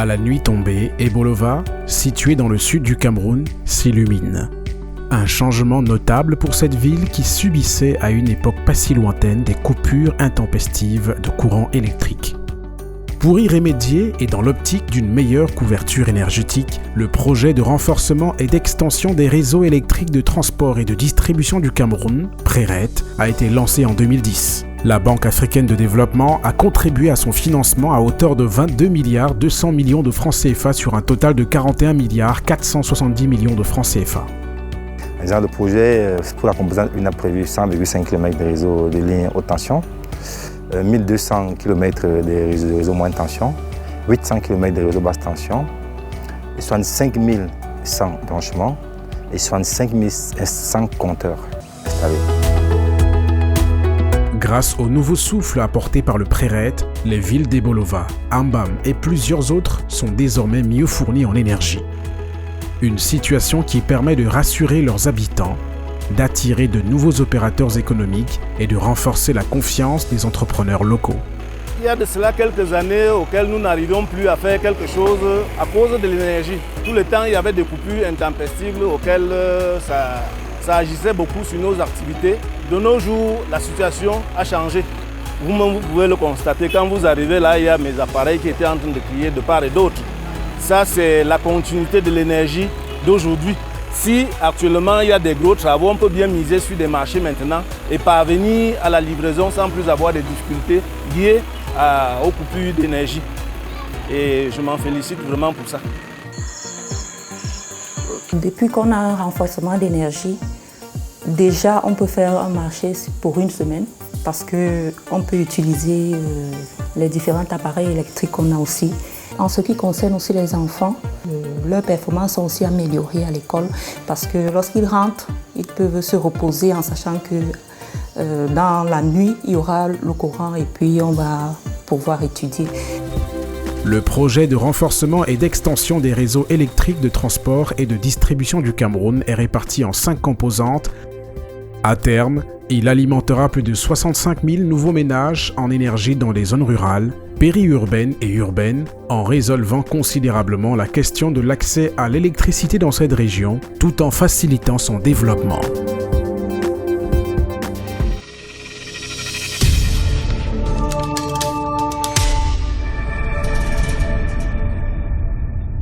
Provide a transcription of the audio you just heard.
À la nuit tombée, Ebolova, située dans le sud du Cameroun, s'illumine. Un changement notable pour cette ville qui subissait à une époque pas si lointaine des coupures intempestives de courant électrique. Pour y remédier et dans l'optique d'une meilleure couverture énergétique, le projet de renforcement et d'extension des réseaux électriques de transport et de distribution du Cameroun, PRERET, a été lancé en 2010. La Banque africaine de développement a contribué à son financement à hauteur de 22 milliards 200 millions de francs CFA sur un total de 41 milliards 470 millions de francs CFA. Le projet, pour la composante 1, a prévu 100,5 km de réseau de lignes haute tension, 1200 km de réseaux moyenne tension, 800 km de réseau basse tension, 65 100 branchements et 65 100 compteurs installés. Grâce au nouveau souffle apporté par le PRERET, les villes d'Ebolova, Ambam et plusieurs autres sont désormais mieux fournies en énergie. Une situation qui permet de rassurer leurs habitants, d'attirer de nouveaux opérateurs économiques et de renforcer la confiance des entrepreneurs locaux. Il y a de cela quelques années auxquelles nous n'arrivions plus à faire quelque chose à cause de l'énergie. Tout le temps, il y avait des coupures intempestives auxquelles ça agissait beaucoup sur nos activités. De nos jours, la situation a changé. Vous-même, vous pouvez le constater. Quand vous arrivez là, il y a mes appareils qui étaient en train de crier de part et d'autre. Ça, c'est la continuité de l'énergie d'aujourd'hui. Si actuellement il y a des gros travaux, on peut bien miser sur des marchés maintenant et parvenir à la livraison sans plus avoir de difficultés liées aux coupures d'énergie. Et je m'en félicite vraiment pour ça. Depuis qu'on a un renforcement d'énergie, déjà on peut faire un marché pour une semaine parce qu'on peut utiliser les différents appareils électriques qu'on a aussi. En ce qui concerne aussi les enfants, leurs performances sont aussi améliorées à l'école parce que lorsqu'ils rentrent, ils peuvent se reposer en sachant que dans la nuit, il y aura le courant et puis on va pouvoir étudier. Le projet de renforcement et d'extension des réseaux électriques de transport et de distribution du Cameroun est réparti en 5 composantes. À terme, il alimentera plus de 65 000 nouveaux ménages en énergie dans les zones rurales, périurbaines et urbaines, en résolvant considérablement la question de l'accès à l'électricité dans cette région, tout en facilitant son développement.